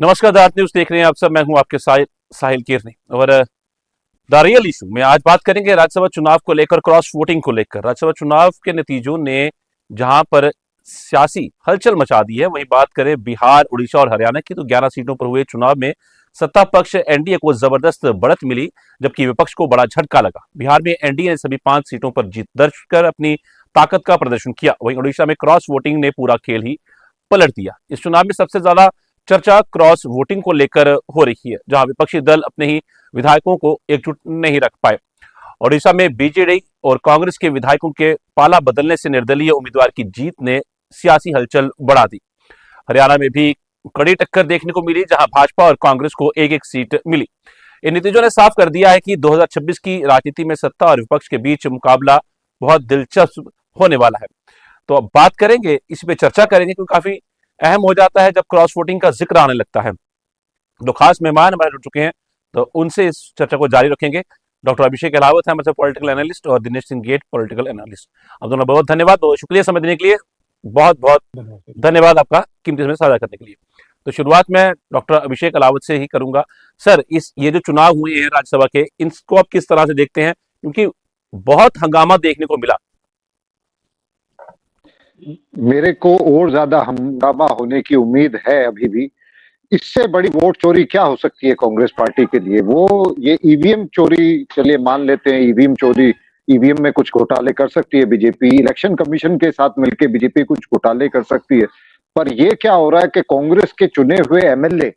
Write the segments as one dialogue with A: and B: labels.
A: नमस्कार दात न्यूज देख रहे हैं आप सब। मैं हूं आपके साहिल कीरनी और द रियल इशू में आज बात करेंगे राज्यसभा चुनाव को लेकर, क्रॉस वोटिंग को लेकर। राज्यसभा चुनाव के नतीजों ने जहां पर सियासी हलचल मचा दी है, वहीं बात करें बिहार, उड़ीसा और हरियाणा की, तो 11 सीटों पर हुए चुनाव में सत्ता पक्ष एनडीए को जबरदस्त बढ़त मिली, जबकि विपक्ष को बड़ा झटका लगा। बिहार में एनडीए ने सभी 5 सीटों पर जीत दर्ज कर अपनी ताकत का प्रदर्शन किया। वहीं उड़ीसा में क्रॉस वोटिंग ने पूरा खेल ही पलट दिया। इस चुनाव में सबसे ज्यादा चर्चा क्रॉस वोटिंग को लेकर हो रही है, जहां विपक्षी दल अपने ही विधायकों को एकजुट नहीं रख पाए। ओडिशा में बीजेडी और कांग्रेस के विधायकों के पाला बदलने से निर्दलीय उम्मीदवार की जीत ने सियासी हलचल बढ़ा दी। हरियाणा में भी कड़ी टक्कर देखने को मिली, जहां भाजपा और कांग्रेस को एक एक सीट मिली। इन नतीजों ने साफ कर दिया है कि 2026 की राजनीति में सत्ता और विपक्ष के बीच मुकाबला बहुत दिलचस्प होने वाला है। तो अब बात करेंगे, इस पे चर्चा करेंगे, क्योंकि काफी अहम हो जाता है जब क्रॉस वोटिंग का जिक्र आने लगता है। दो खास मेहमान हमारे जुड़ चुके हैं, तो उनसे इस चर्चा को जारी रखेंगे। डॉक्टर अभिषेक अलावत है हमारे पॉलिटिकल एनालिस्ट, और Dinesh Singh guest political analyst. अब दोनों बहुत धन्यवाद, बहुत शुक्रिया समय देने के लिए। बहुत बहुत धन्यवाद आपका कीमती समय साझा करने के लिए। तो शुरुआत मैं डॉक्टर अभिषेक अलावत से ही करूंगा। सर, ये जो चुनाव हुए हैं राज्यसभा के, इनको आप किस तरह से देखते हैं, क्योंकि बहुत हंगामा देखने को मिला।
B: मेरे को और ज्यादा हंगामा होने की उम्मीद है अभी भी। इससे बड़ी वोट चोरी क्या हो सकती है कांग्रेस पार्टी के लिए? वो ये ईवीएम चोरी, चलिए मान लेते हैं ईवीएम चोरी, ईवीएम में कुछ घोटाले कर सकती है बीजेपी, इलेक्शन कमीशन के साथ मिलकर बीजेपी कुछ घोटाले कर सकती है। पर ये क्या हो रहा है कि कांग्रेस के चुने हुए एमएलए,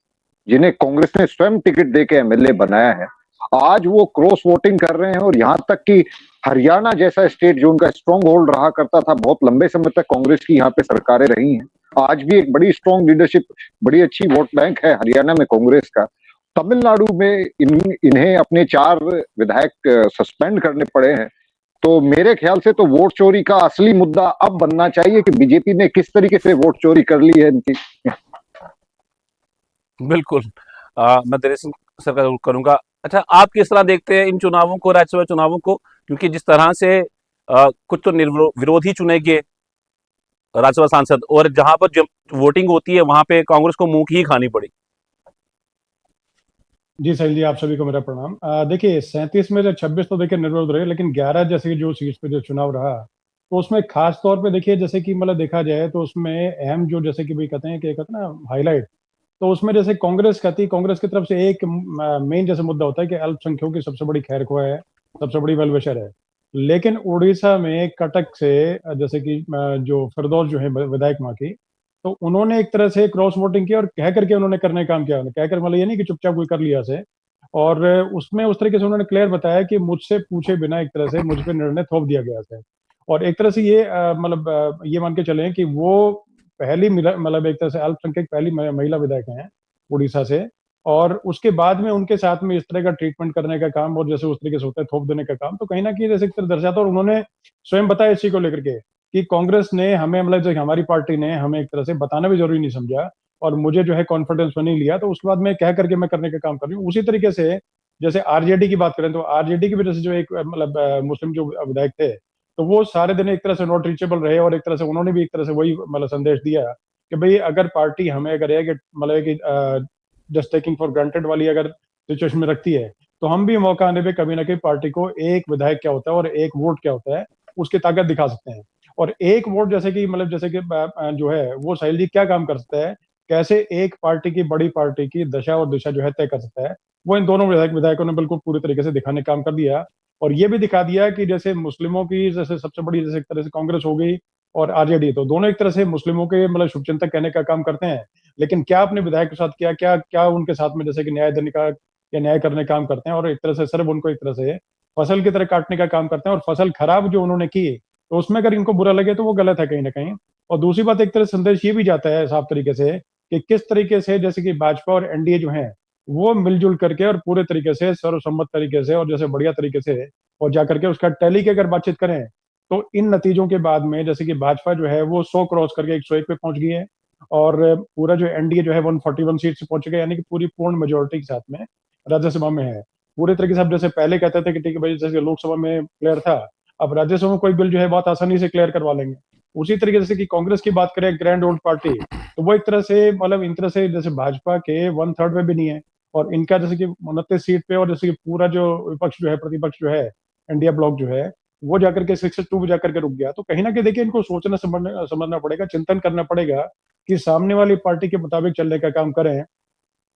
B: जिन्हें कांग्रेस ने स्वयं टिकट देके एमएलए बनाया है, आज वो क्रॉस वोटिंग कर रहे हैं। और यहां तक कि हरियाणा जैसा स्टेट जो उनका स्ट्रॉन्ग होल्ड रहा करता था, बहुत लंबे समय तक कांग्रेस की यहाँ पे सरकारें रही हैं, आज भी एक बड़ी स्ट्रॉन्ग लीडरशिप, बड़ी अच्छी वोट बैंक है हरियाणा में कांग्रेस का। तमिलनाडु में इन्हें अपने 4 विधायक सस्पेंड करने पड़े हैं। तो मेरे ख्याल से तो वोट चोरी का असली मुद्दा अब बनना चाहिए कि बीजेपी ने किस तरीके से वोट चोरी कर ली है इनकी।
A: बिल्कुल। मैं दिनेश सिंह सर का जरूर करूंगा। अच्छा, आप किस तरह देखते हैं इन चुनावों को, राज्यसभा चुनावों को, क्योंकि जिस तरह से कुछ तो विरोधी चुने गए राज्यसभा सांसद, और जहां पर जब वोटिंग होती है वहां पे कांग्रेस को मुंह की ही खानी पड़ी।
C: जी साहिल जी, आप सभी को मेरा प्रणाम। देखिए 37 में से 26 तो देखिए निर्विरोध रहे, लेकिन 11 जैसे कि जो सीट पे जो चुनाव रहा, तो उसमें खास तौर पे देखिए, जैसे कि मतलब देखा जाए तो उसमें अहम जो, जैसे कि भाई कहते हैं कि कहते हैं ना हाईलाइट, तो उसमें जैसे कांग्रेस कांग्रेस की तरफ से एक मेन जैसे मुद्दा होता है कि अल्पसंख्यकों की सबसे बड़ी खैर ख्वाह है, सबसे बड़ी वेलविशर है। लेकिन उड़ीसा में कटक से जैसे कि जो फिरदौस जो है विधायक वहां की, तो उन्होंने एक तरह से क्रॉस वोटिंग किया और कह करके उन्होंने करने का काम किया। कहकर मतलब ये नहीं कि चुपचाप कोई कर लिया से। और उसमें उस तरीके से उन्होंने क्लियर बताया कि मुझसे पूछे बिना एक तरह से मुझ पे निर्णय थोप दिया गया है। और एक तरह से ये मतलब ये मान के चले कि वो पहली मतलब एक तरह से अल्पसंख्यक पहली महिला विधायक हैं उड़ीसा से। और उसके बाद में उनके साथ में इस तरह का ट्रीटमेंट करने का काम, और जैसे उस तरीके से होता है थोप देने का काम, तो कहीं ना कहीं जैसे एक तरह दर्शाता। और उन्होंने स्वयं बताया इस चीज को लेकर के कि कांग्रेस ने हमें मतलब जो हमारी पार्टी ने हमें एक तरह से बताना भी जरूरी नहीं समझा, और मुझे जो है कॉन्फिडेंस में नहीं लिया, तो उसके बाद मैं कह करके मैं करने का काम कर रही हूँ। उसी तरीके से जैसे आरजेडी की बात करें, तो आरजेडी की वजह से जो एक मतलब मुस्लिम जो विधायक थे, तो वो सारे दिन एक तरह से नॉट रीचेबल रहे, और एक तरह से उन्होंने भी एक तरह से वही मतलब संदेश दिया कि भाई अगर पार्टी हमें अगर है कि मतलब कि जस्ट टेकिंग फॉर ग्रांटेड वाली अगर सिचुएशन में रखती है, तो हम भी मौका आने पे कभी ना कभी पार्टी को एक विधायक क्या होता है और एक वोट क्या होता है उसकी ताकत दिखा सकते हैं। और एक वोट जैसे कि मतलब जैसे कि जो है वो साहिल जी क्या काम कर सकता है, कैसे एक पार्टी की, बड़ी पार्टी की दशा और दिशा जो है तय कर सकता है, वो इन दोनों विधायकों ने बिल्कुल पूरी तरीके से दिखाने का काम कर दिया। और ये भी दिखा दिया कि जैसे मुस्लिमों की जैसे सबसे बड़ी जैसे एक तरह से कांग्रेस हो गई और आरजेडी, तो दोनों एक तरह से मुस्लिमों के मतलब शुभचिंतक कहने का काम करते हैं, लेकिन क्या अपने विधायक के साथ किया, क्या क्या उनके साथ में जैसे कि न्याय देने का या न्याय करने का काम करते हैं, और एक तरह से सिर्फ उनको एक तरह से फसल की तरह काटने का काम करते हैं। और फसल खराब जो उन्होंने की, तो उसमें अगर इनको बुरा लगे तो वो गलत है कहीं ना कहीं। और दूसरी बात, एक तरह से संदेश ये भी जाता है साफ तरीके से कि किस तरीके से जैसे कि भाजपा और एनडीए जो है वो मिलजुल करके और पूरे तरीके से सर्वसम्मत तरीके से और जैसे बढ़िया तरीके से और जाकर के उसका टैली की अगर बातचीत करें, तो इन नतीजों के बाद में जैसे कि भाजपा जो है वो 100 क्रॉस करके 101 पे पहुंच गई है, और पूरा जो एनडीए जो है 141 सीट से पहुंच गया, यानी कि पूरी पूर्ण मेजोरिटी के साथ में राज्यसभा में है। पूरे तरीके से अब जैसे पहले कहते थे कि ठीक है भाई, जैसे लोकसभा में क्लियर था, अब राज्यसभा में कोई बिल जो है बहुत आसानी से क्लियर करवा लेंगे। उसी तरीके से कि कांग्रेस की बात करें, ग्रैंड ओल्ड पार्टी, तो वो एक तरह से मतलब इन तरह से जैसे भाजपा के 1/3 में भी नहीं है, और इनका जैसे कि 29 सीट पे, और जैसे कि पूरा जो विपक्ष जो है, प्रतिपक्ष जो है, इंडिया ब्लॉक जो है, वो जाकर के 62 पे जाकर के रुक गया। तो कहीं ना कहीं देखिए इनको सोचना समझना पड़ेगा, चिंतन करना पड़ेगा कि सामने वाली पार्टी के मुताबिक चलने का काम करें,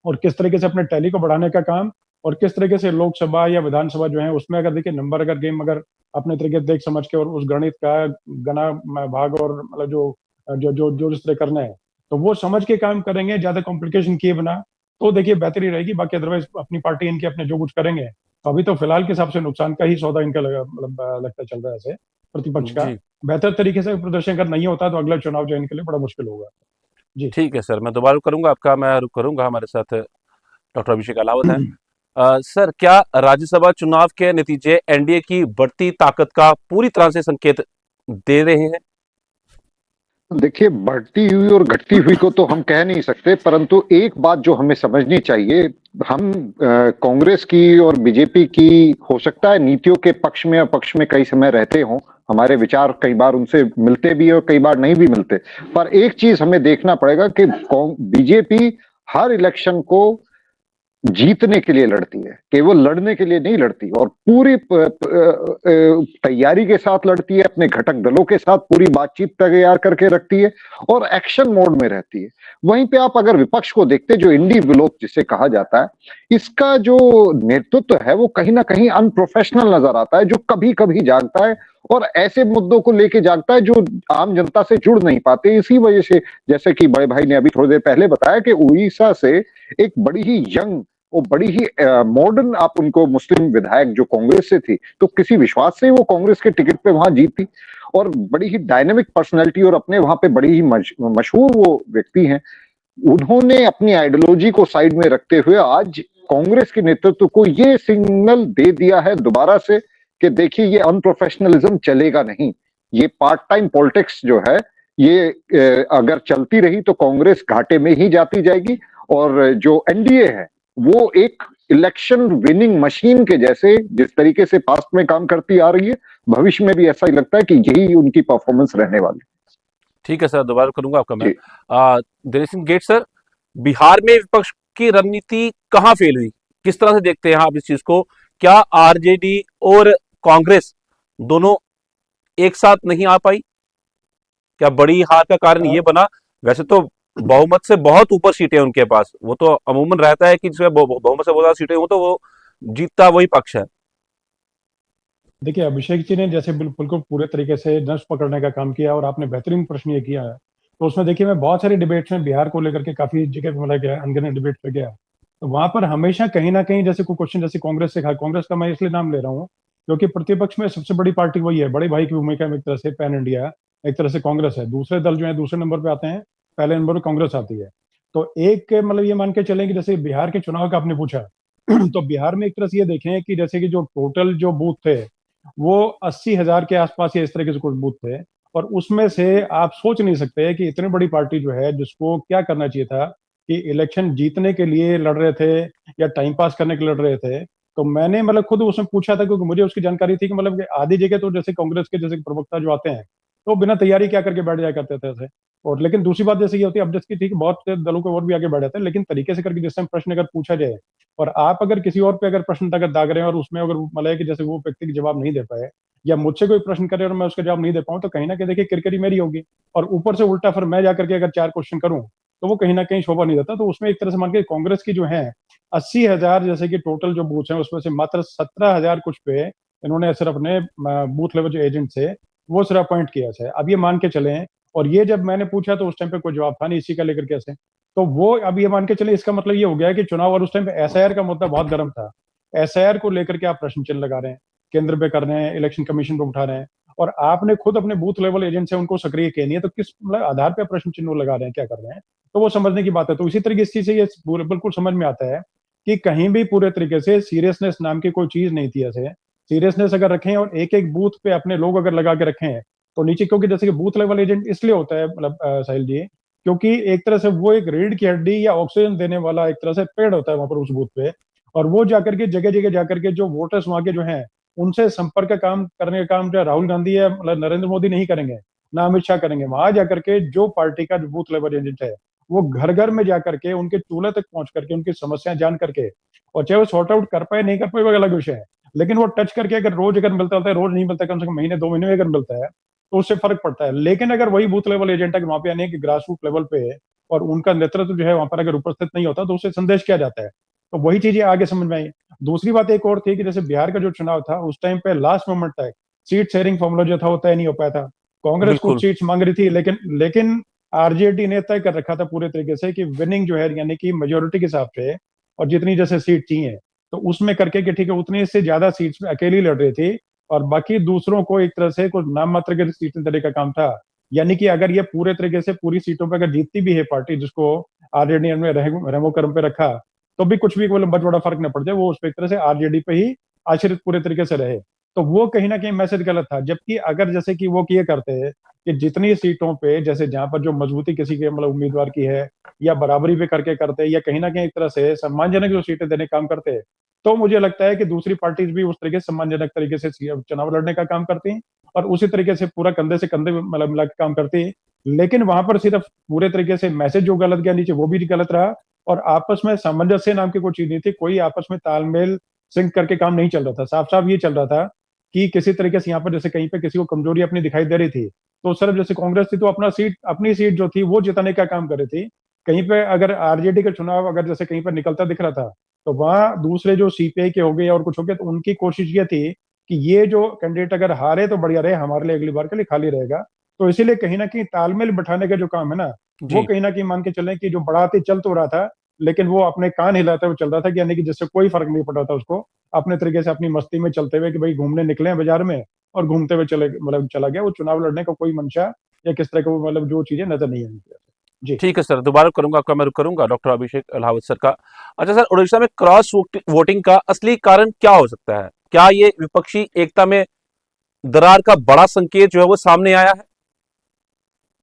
C: और किस तरीके से अपने टैली को बढ़ाने का काम, और किस तरीके से लोकसभा या विधानसभा जो है उसमें अगर देखिए नंबर अगर गेम अगर अपने तरीके से देख समझ के और उस गणित का गना भाग और मतलब जो जो जो जो जिस तरह करना है, तो वो समझ के काम करेंगे, ज्यादा कॉम्प्लिकेशन किए बिना, तो देखिए बेहतरी रहेगी। बाकी अदरवाइज अपनी पार्टी इनके अपने जो कुछ करेंगे, तो अभी तो फिलहाल के हिसाब से नुकसान का ही सौदा इनका मतलब लगता चल रहा है ऐसे प्रतिपक्ष का।
A: जी
C: बेहतर तरीके से प्रदर्शन अगर नहीं होता तो अगला चुनाव जो है इनके लिए बड़ा मुश्किल होगा। जी।
A: ठीक है सर, मैं दोबारा करूंगा आपका, मैं रुक करूंगा। हमारे साथ डॉक्टर अभिषेक अलावत हैं। सर, क्या राज्यसभा चुनाव के नतीजे एनडीए की बढ़ती ताकत का पूरी तरह से संकेत दे रहे हैं?
B: देखिए, बढ़ती हुई और घटती हुई को तो हम कह नहीं सकते, परंतु एक बात जो हमें समझनी चाहिए, हम कांग्रेस की और बीजेपी की हो सकता है नीतियों के पक्ष में अपक्ष में कई समय रहते हों, हमारे विचार कई बार उनसे मिलते भी और कई बार नहीं भी मिलते, पर एक चीज हमें देखना पड़ेगा कि बीजेपी हर इलेक्शन को जीतने के लिए लड़ती है, केवल लड़ने के लिए नहीं लड़ती, और पूरी तैयारी के साथ लड़ती है, अपने घटक दलों के साथ पूरी बातचीत तैयार करके रखती है और एक्शन मोड में रहती है। वहीं पे आप अगर विपक्ष को देखते, जो इंडी ब्लॉक जिसे कहा जाता है, इसका जो नेतृत्व है वो कहीं ना कहीं अनप्रोफेशनल नजर आता है, जो कभी कभी जागता है और ऐसे मुद्दों को लेके जागता है जो आम जनता से जुड़ नहीं पाते। इसी वजह से, जैसे कि बड़े भाई ने अभी थोड़ी देर पहले बताया, कि उड़ीसा से एक बड़ी ही यंग और बड़ी ही मॉडर्न, आप उनको मुस्लिम विधायक जो कांग्रेस से थी, तो किसी विश्वास से वो कांग्रेस के टिकट पे वहां जीती, और बड़ी ही डायनेमिक पर्सनैलिटी और अपने वहां पे बड़ी ही मशहूर वो व्यक्ति हैं। उन्होंने अपनी आइडियोलॉजी को साइड में रखते हुए आज कांग्रेस के नेतृत्व को ये सिग्नल दे दिया है दोबारा से, कि देखिए ये अनप्रोफेशनलिज्म चलेगा नहीं, ये पार्ट टाइम पॉलिटिक्स जो है, ये अगर चलती रही तो कांग्रेस घाटे में ही जाती जाएगी, और जो एनडीए है वो एक इलेक्शन विनिंग मशीन के जैसे जिस तरीके से पास्ट में काम करती आ रही है, भविष्य में भी ऐसा ही लगता है कि यही उनकी परफॉर्मेंस रहने वाली।
A: ठीक है सर, दोबारा करूंगा आपका मैं।
B: जी।
A: दिनेश सिंह गेट सर, बिहार में विपक्ष की रणनीति कहाँ फेल हुई? किस तरह से देखते हैं आप इस चीज को? क्या आरजेडी और कांग्रेस दोनों एक साथ नहीं आ पाई? क्या बड़ी हार का कारण ये बना? वैसे तो बहुमत से बहुत ऊपर सीटें हैं उनके पास, वो तो अमूमन रहता है कि जिसमें बहुमत से बहुत ज्यादा सीटें हो तो वो जीतता वही पक्ष है।
C: देखिए, अभिषेक जी ने जैसे बिल्कुल पूरे तरीके से नस पकड़ने का काम किया, और आपने बेहतरीन प्रश्न ये किया है। तो उसमें देखिए, मैं बहुत सारी डिबेट्स में बिहार को लेकर के काफी जगह पे मतलब गया, अनगिनत डिबेट पे गया, तो वहां पर हमेशा कहीं ना कहीं जैसे कोई क्वेश्चन, जैसे कांग्रेस से, कांग्रेस का मैं इसलिए नाम ले रहा हूँ क्योंकि प्रतिपक्ष में सबसे बड़ी पार्टी वही है, बड़े भाई की भूमिका में एक तरह से पैन इंडिया एक तरह से कांग्रेस है। दूसरे दल जो है दूसरे नंबर पे आते हैं, पहले नंबर पर कांग्रेस आती है। तो एक मतलब ये मान के चलें कि जैसे बिहार के चुनाव का आपने पूछा, तो बिहार में एक तरह से ये देखें कि जैसे कि जो टोटल जो बूथ थे वो 80,000 के आसपास या इस तरीके से कुछ बूथ थे, और उसमें से आप सोच नहीं सकते कि इतनी बड़ी पार्टी जो है, जिसको क्या करना चाहिए था कि इलेक्शन जीतने के लिए लड़ रहे थे या टाइम पास करने के लिए लड़ रहे थे। तो मैंने मतलब खुद उसमें पूछा था, क्योंकि मुझे उसकी जानकारी थी कि मतलब कि आधी जगह तो जैसे कांग्रेस के जैसे प्रवक्ता जो आते हैं, तो बिना तैयारी क्या करके बैठ जाया करते थे ऐसे। और लेकिन दूसरी बात जैसे ये होती है, अब जैसे ठीक है, बहुत से दलों के और भी आगे बढ़ जाते हैं, लेकिन तरीके से करके जिस टाइम प्रश्न अगर पूछा जाए, और आप अगर किसी और पे अगर प्रश्न अगर दाग रहे हैं, और उसमें अगर मतलब है कि जैसे वो व्यक्ति के जवाब नहीं दे पाए, या मुझसे कोई प्रश्न करे और मैं उसका जवाब नहीं दे पाऊं, तो कहीं ना कहीं देखिए किरकिरी मेरी होगी, और ऊपर से उल्टा फिर मैं जाकर के अगर 4 क्वेश्चन करूं, तो वो कहीं ना कहीं शोभा नहीं देता। तो उसमें एक तरह से मान के कांग्रेस की जो है 80,000 जैसे कि टोटल जो बूथ हैं, उसमें से मात्र 17,000 कुछ पे इन्होंने सिर्फ अपने बूथ लेवल जो एजेंट से वो सिर्फ अपॉइंट किया है। अब ये मान के चले, और ये जब मैंने पूछा तो उस टाइम पे कोई जवाब था नहीं इसी का लेकर कैसे, तो वो अब ये मान के चले, इसका मतलब ये हो गया कि चुनाव, और उस टाइम पे एसआईआर का मुद्दा बहुत गर्म था, एसआईआर को लेकर के आप प्रश्न चिन्ह लगा रहे हैं, केंद्र पे कर रहे हैं, इलेक्शन कमीशन पे उठा रहे हैं, और आपने खुद अपने बूथ लेवल एजेंट से उनको सक्रिय किया नहीं है, तो किस मतलब आधार पे प्रश्न चिन्ह लगा रहे हैं, क्या कर रहे हैं? तो वो समझने की बात है। तो इसी तरीके इस चीज से ये बिल्कुल समझ में आता है कि कहीं भी पूरे तरीके से सीरियसनेस नाम की कोई चीज नहीं थी ऐसे। सीरियसनेस अगर रखें और एक एक बूथ पे अपने लोग अगर लगा के रखें, तो नीचे, क्योंकि जैसे कि बूथ लेवल एजेंट इसलिए होता है मतलब साहिल जी, क्योंकि एक तरह से वो एक रीढ़ की हड्डी या ऑक्सीजन देने वाला एक तरह से पेड़ होता है वहां पर उस बूथ पे, और वो जाकर के जगह जगह जाकर के जो वोटर्स वहां के जो हैं, उनसे संपर्क का काम करने का काम जो राहुल गांधी या मतलब नरेंद्र मोदी नहीं करेंगे, ना अमित शाह करेंगे। वहां जाकर के जो पार्टी का जो बूथ लेवल एजेंट है, वो घर घर में जा करके उनके चूल्हे तक पहुंच करके उनकी समस्याएं जान करके, और चाहे वो सॉर्ट आउट कर पाए नहीं कर पाए वो अलग विषय है, लेकिन वो टच करके अगर रोज अगर मिलता होता है, रोज नहीं मिलता, कम से कम महीने 2 महीने में अगर मिलता है तो उससे फर्क पड़ता है। लेकिन अगर वही बूथ लेवल एजेंट अगर वहां पे यानी कि ग्रास रूट लेवल पे और उनका नेतृत्व जो है वहां पर अगर उपस्थित नहीं होता तो उससे संदेश किया जाता है, तो वही चीजें आगे समझ में आई। दूसरी बात एक और थी कि जैसे बिहार का जो चुनाव था उस टाइम पे लास्ट मोमेंट तक सीट शेयरिंग फॉर्मूला जो था वो तय नहीं हो पाया था। कांग्रेस
A: बिल्कुल।
C: कुछ सीट्स मांग रही थी, लेकिन आरजेडी ने तय कर रखा था पूरे तरीके से कि विनिंग जो है यानी कि मेजोरिटी के हिसाब से और जितनी जैसे सीट चाहिए तो उसमें करके कि ठीक है उतनी से ज्यादा सीट्स में अकेली लड़ रही थी और बाकी दूसरों को एक तरह से कुछ नाम मात्र के सीटें देने का काम था। यानी कि अगर ये पूरे तरीके से पूरी सीटों पर अगर जीतती भी है पार्टी जिसको आरजेडी ने रेमो करम पे रखा, तो भी कुछ भी मतलब बहुत बड़ा फर्क न पड़ जाए, वो उस पर एक तरह से आरजेडी पे ही आश्रित पूरे तरीके से रहे। तो वो कहीं ना कहीं मैसेज गलत था। जबकि अगर जैसे कि वो किए करते हैं कि जितनी सीटों पे जैसे जहां पर जो मजबूती किसी के मतलब उम्मीदवार की है या बराबरी पे करके करते हैं या कहीं ना कहीं एक तरह से सम्मानजनक जो सीटें देने का काम करते हैं, तो मुझे लगता है कि दूसरी पार्टीज भी उस तरीके से सम्मानजनक तरीके से चुनाव लड़ने का काम करती हैं और उसी तरीके से पूरा कंधे से कंधे मतलब मिला के काम करती है। लेकिन वहां पर सिर्फ पूरे तरीके से मैसेज जो गलत गया नीचे वो भी गलत रहा और आपस में सामंजस्य नाम की कोई चीज नहीं थी, कोई आपस में तालमेल सिंक करके काम नहीं चल रहा था। साफ साफ ये चल रहा था कि किसी तरीके से यहाँ पर जैसे कहीं पे किसी को कमजोरी अपनी दिखाई दे रही थी तो सिर्फ जैसे कांग्रेस थी तो अपनी सीट जो थी वो जिताने का काम कर रही थी। कहीं पे अगर आरजेडी का चुनाव अगर जैसे कहीं पर निकलता दिख रहा था तो वहां दूसरे जो सीपीआई के हो गए और कुछ हो गए तो उनकी कोशिश ये थी कि ये जो कैंडिडेट अगर हारे तो बढ़िया रहे, हमारे लिए अगली बार के लिए खाली रहेगा। तो इसीलिए कहीं ना कहीं तालमेल बिठाने का जो काम है ना वो
A: जी।
C: कहीं ना कहीं मान के चलें कि जो बढ़ाते चल तो रहा था लेकिन वो अपने कान हिलाते हुए चल रहा था कि यानी कि जिससे कोई फर्क नहीं पड़ रहा था उसको, अपने तरीके से अपनी मस्ती में चलते हुए कि भाई घूमने निकले हैं बाजार में और घूमते हुए चले मतलब चला गया, वो चुनाव लड़ने का कोई मंशा या किस तरह का वो मतलब जो चीजें नजर नहीं आई। जी।
A: ठीक है सर, दोबारा करूंगा, आपका मैं रुक करूंगा डॉक्टर अभिषेक अलावत सर का। अच्छा सर, उड़ीसा में क्रॉस वोटिंग का असली कारण क्या हो सकता है? क्या ये विपक्षी एकता में दरार का बड़ा संकेत जो है वो सामने आया है?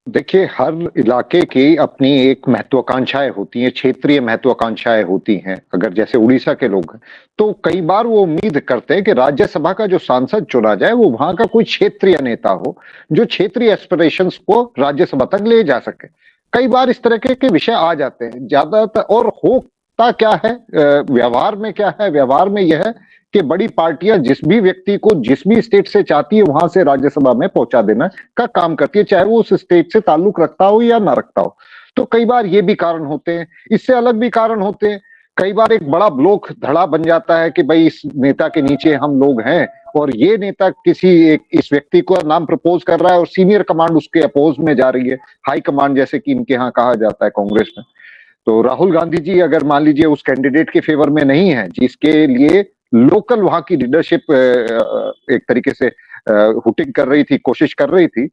B: देखिए, हर इलाके की अपनी एक महत्वाकांक्षाएं होती हैं, क्षेत्रीय महत्वाकांक्षाएं होती हैं। अगर जैसे उड़ीसा के लोग हैं, तो कई बार वो उम्मीद करते हैं कि राज्यसभा का जो सांसद चुना जाए वो वहां का कोई क्षेत्रीय नेता हो, जो क्षेत्रीय एस्पिरेशंस को राज्यसभा तक ले जा सके। कई बार इस तरह के विषय आ जाते हैं ज्यादातर, और होता क्या है व्यवहार में क्या है, व्यवहार में यह है कि बड़ी पार्टियां जिस भी व्यक्ति को जिस भी स्टेट से चाहती है वहां से राज्यसभा में पहुंचा देना का काम करती है, चाहे वो उस स्टेट से ताल्लुक रखता हो या ना रखता हो। तो कई बार ये भी कारण होते हैं, इससे अलग भी कारण होते हैं। कई बार एक बड़ा ब्लॉक धड़ा बन जाता है कि भाई इस नेता के नीचे हम लोग हैं और ये नेता किसी एक इस व्यक्ति को नाम प्रपोज कर रहा है और सीनियर कमांड उसके अपोज में जा रही है, हाई कमांड जैसे कि इनके यहाँ कहा जाता है कांग्रेस में। तो राहुल गांधी जी अगर मान लीजिए उस कैंडिडेट के फेवर में नहीं है जिसके लिए लोकल वहां की लीडरशिप एक तरीके से हुटिंग कर रही थी, कोशिश कर रही थी,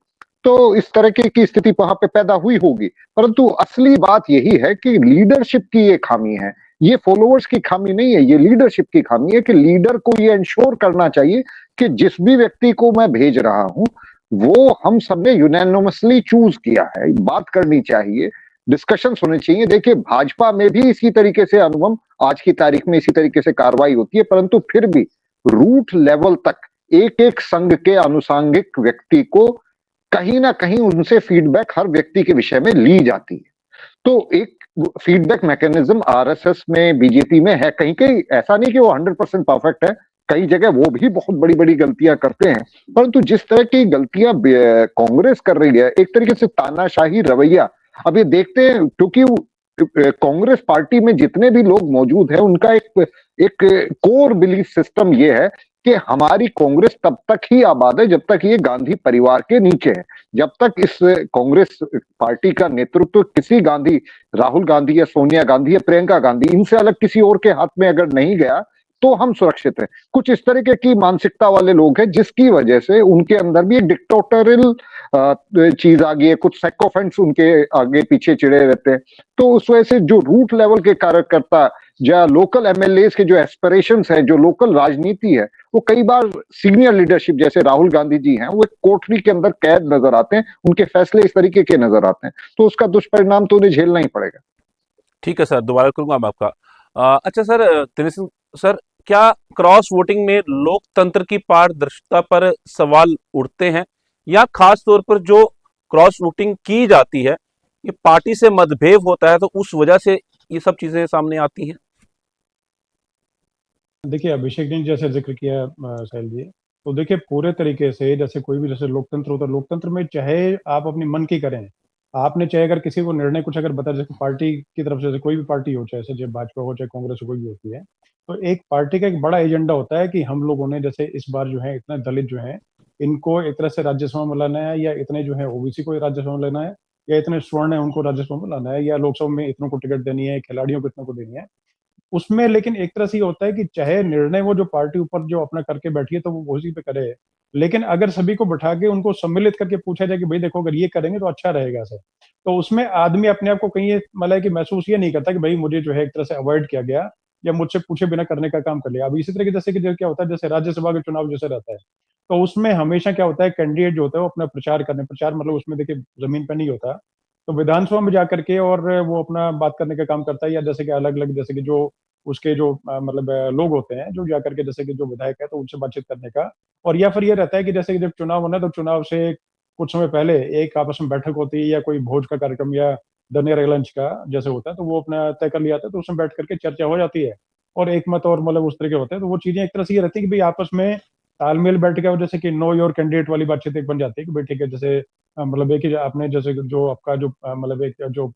B: तो इस तरह की स्थिति वहां पे पैदा हुई होगी। परंतु असली बात यही है कि लीडरशिप की ये खामी है, ये फॉलोअर्स की खामी नहीं है, ये लीडरशिप की खामी है कि लीडर को ये इंश्योर करना चाहिए कि जिस भी व्यक्ति को मैं भेज रहा हूं वो हम सबने यूनानिमसली चूज किया है। बात करनी चाहिए, डिस्कशंस होने चाहिए। देखिए, भाजपा में भी इसी तरीके से अनुगम आज की तारीख में इसी तरीके से कार्रवाई होती है, परंतु फिर भी रूट लेवल तक एक एक संघ के अनुसांगिक व्यक्ति को कहीं ना कहीं उनसे फीडबैक हर व्यक्ति के विषय में ली जाती है। तो एक फीडबैक मैकेनिज्म आरएसएस में, बीजेपी में है। कहीं कहीं ऐसा नहीं कि वो 100% परफेक्ट है, कई जगह वो भी बहुत बड़ी बड़ी गलतियां करते हैं, परंतु जिस तरह की गलतियां कांग्रेस कर रही है, एक तरीके से तानाशाही रवैया, अब ये देखते हैं क्योंकि कांग्रेस पार्टी में जितने भी लोग मौजूद हैं उनका एक कोर बिलीफ सिस्टम ये है कि हमारी कांग्रेस तब तक ही आबाद है जब तक ये गांधी परिवार के नीचे है। जब तक इस कांग्रेस पार्टी का नेतृत्व किसी गांधी, राहुल गांधी या सोनिया गांधी या प्रियंका गांधी, इनसे अलग किसी और के हाथ में अगर नहीं गया तो हम सुरक्षित हैं। कुछ इस तरीके की मानसिकता वाले लोग हैं जिसकी वजह से उनके अंदर भी एक डिक्टेटोरियल चीज आ गई है, कुछ साइकोफेंट्स उनके आगे पीछे चिड़े रहते हैं। तो उस वजह से जो रूट लेवल के कार्यकर्ता या लोकल एमएलए के जो एस्पिरेशंस है, जो लोकल राजनीति है, वो कई बार सीनियर लीडरशिप जैसे राहुल गांधी जी हैं वो एक कोठरी के अंदर कैद नजर आते हैं, उनके फैसले इस तरीके के नजर आते हैं, तो उसका दुष्परिणाम तो उन्हें झेलना ही पड़ेगा।
A: ठीक है सर, दोबारा करूंगा मैं आपका। अच्छा सर, दिनेश सिंह सर, क्या क्रॉस वोटिंग में लोकतंत्र की पारदर्शिता पर सवाल उठते हैं, या खास तौर पर जो क्रॉस वोटिंग की जाती है ये पार्टी से मतभेद होता है तो उस वजह से ये सब चीजें सामने आती हैं।
C: देखिए, अभिषेक ने जैसे ज़िक्र किया साहिल जी, तो देखिए पूरे तरीके से जैसे कोई भी जैसे लोकतंत्र होता है, लोकतंत्र में चाहे आप अपनी मन की करें, आपने चाहे अगर किसी को निर्णय कुछ अगर बता जैसे पार्टी की तरफ से जैसे कोई भी पार्टी हो, चाहे भाजपा हो, चाहे कांग्रेस हो, कोई भी होती है, तो एक पार्टी का एक बड़ा एजेंडा होता है कि हम लोगों ने जैसे इस बार जो है इतने दलित जो हैं, इनको एक तरह से राज्यसभा में लाना है या इतने जो है ओबीसी को राज्यसभा में लाना है या इतने स्वर्ण है उनको राज्यसभा में लाना है या लोकसभा में इतनों को टिकट देनी है, खिलाड़ियों को इतनों को देनी है। उसमें लेकिन एक तरह से ये होता है कि चाहे निर्णय वो जो पार्टी ऊपर जो अपना करके बैठी है तो वो उसी पे करे। लेकिन अगर सभी को बिठा के उनको सम्मिलित करके पूछा जाए कि भाई देखो अगर ये करेंगे तो अच्छा रहेगा सर। तो उसमें आदमी अपने आप को कहीं ये मतलब है कि महसूस ये नहीं करता कि भाई मुझे जो है एक तरह से अवॉइड किया गया या मुझसे पूछे बिना करने का काम कर लिया। अब इसी तरह के जैसे कि जो क्या होता है जैसे राज्यसभा के चुनाव जैसे रहता है, तो उसमें हमेशा क्या होता है कैंडिडेट जो होता है वो अपना प्रचार मतलब उसमें देखिए ज़मीन पे नहीं होता। तो विधानसभा में जाकर के और वो अपना बात करने का काम करता है या जैसे कि अलग-अलग जैसे कि जो उसके जो मतलब लोग होते हैं जो जाकर के जैसे कि जो विधायक है तो उनसे बातचीत करने का और या फिर ये रहता है कि जैसे कि जब चुनाव होना है तो चुनाव से कुछ समय पहले एक आपस में बैठक होती है या कोई भोज का कार्यक्रम या डिनर लंच का जैसे होता है तो वो अपना तय कर लिया जाता है तो उसमें बैठ करके चर्चा हो जाती है और एक मत और मतलब उस तरह के होते हैं तो वो चीजें एक तरह से ये रहती है कि भाई आपस में तालमेल बैठ के और जैसे कि नो योर कैंडिडेट वाली बातचीत एक बन जाती है कि भाई ठीक है जैसे मतलब एक ही आपने जैसे कि जो आपका जो मतलब एक जो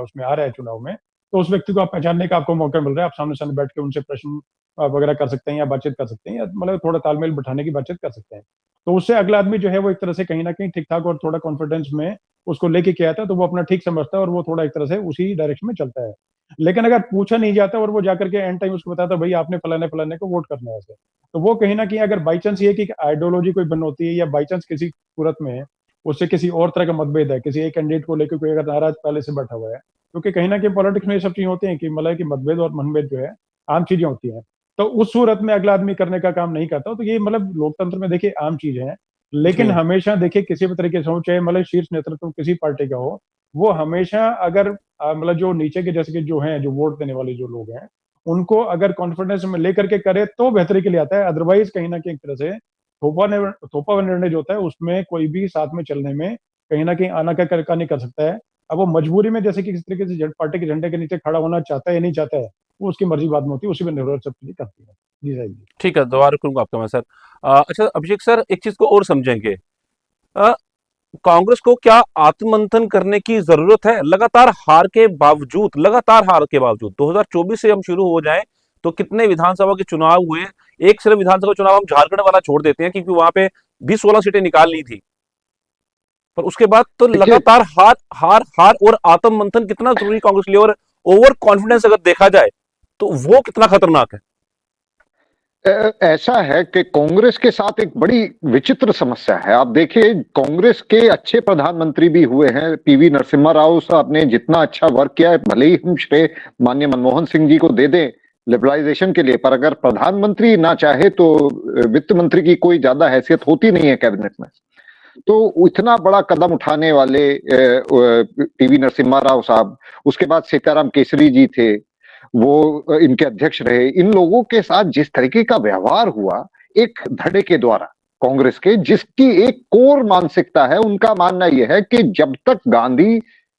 C: उसमें आ रहा है चुनाव में तो उस व्यक्ति को आप पहचानने का आपको मौका मिल रहा है, आप सामने-सामने बैठ के उनसे प्रश्न वगैरह कर सकते हैं या बातचीत कर सकते हैं या मतलब थोड़ा तालमेल बिठाने की बातचीत कर सकते हैं। तो उससे अगला आदमी जो है वो एक तरह से कहीं न कहीं ठीक-ठाक और थोड़ा कॉन्फिडेंस में उसको लेके क्या आता है तो वो अपना ठीक समझता है और वो थोड़ा एक तरह से उसी डायरेक्शन में चलता है। लेकिन अगर पूछा नहीं जाता और वो जाकर के एंड टाइम उसको बताता है भई आपने फलाने-फलाने को वोट करना है ऐसे। तो वो कहीं न कहीं अगर बाय चांस ये कि आइडियोलॉजी कोई भिन्न होती है या बाय चांस किसी सूरत में उससे किसी और तरह का मतभेद है, किसी एक कैंडिडेट को लेके कोई अगर नाराज़ पहले से बैठा हुआ है, क्योंकि कहीं न कहीं पॉलिटिक्स में ये सब चीज़ें होती हैं कि मतलब कि मतभेद और मनभेद जो है, आम चीज़ें होती हैं। तो उस सूरत में अगला आदमी करने का काम नहीं करता, तो ये मतलब लोकतंत्र में देखिए आम चीज़ है। लेकिन
A: जी।
C: हमेशा देखिए किसी भी तरीके से हो, चाहे मतलब शीर्ष नेतृत्व किसी पार्टी का हो, वो हमेशा अगर मतलब जो नीचे के जैसे कि जो हैं, जो वोट देने वाले जो लोग हैं, उनको अगर कॉन्फिडेंस में लेकर के करे तो बेहतरी के लिए आता है। अदरवाइज़ कहीं न कहीं एक तरह से थोपा हुआ निर्णय जो होता है, उसमें कोई भी साथ में चलने में कहीं न कहीं आना-कानी नहीं कर सकता है। अब वो मजबूरी में जैसे कि किस तरीके से पार्टी के झंडे के नीचे खड़ा होना चाहता है या नहीं चाहता है, वो उसकी मर्ज़ी बाद में होती है, उसी पे निर्भर सब चीज़ें करती है। जी, साहिल जी।
A: ठीक है, दोबारा करूंगा आपका मैं सर। अच्छा अभिषेक सर, एक चीज को और समझेंगे। अ, कांग्रेस को क्या आत्ममंथन करने की जरूरत है? लगातार हार के बावजूद 2024 से हम शुरू हो जाएं तो कितने विधानसभा के चुनाव हुए? एक सिर्फ विधानसभा चुनाव हम झारखंड वाला छोड़ देते हैं क्योंकि वहां पे 20-16 सीटें निकाल ली थी, पर उसके बाद तो
B: देखिए
A: लगातार हार हार हार। और आत्म मंथन कितना जरूरी कांग्रेस के लिए, और ओवर कॉन्फिडेंस अगर देखा जाए तो वो कितना खतरनाक है।
B: ऐसा है कि कांग्रेस के साथ एक बड़ी विचित्र समस्या है। आप देखिए कांग्रेस के अच्छे प्रधानमंत्री भी हुए हैं। पीवी नरसिम्हा राव साहब ने जितना अच्छा वर्क किया है, भले ही हम श्रेय माननीय मनमोहन सिंह जी को दे दें लिबरलाइजेशन के लिए, पर अगर प्रधानमंत्री ना चाहे तो वित्त मंत्री की कोई ज्यादा हैसियत होती नहीं है कैबिनेट में। तो इतना बड़ा कदम उठाने वाले पीवी नरसिम्हा राव साहब, उसके बाद सीताराम केसरी जी थे, वो इनके अध्यक्ष रहे। इन लोगों के साथ जिस तरीके का व्यवहार हुआ एक धड़े के द्वारा कांग्रेस के, जिसकी एक कोर मानसिकता है, उनका मानना यह है कि जब तक गांधी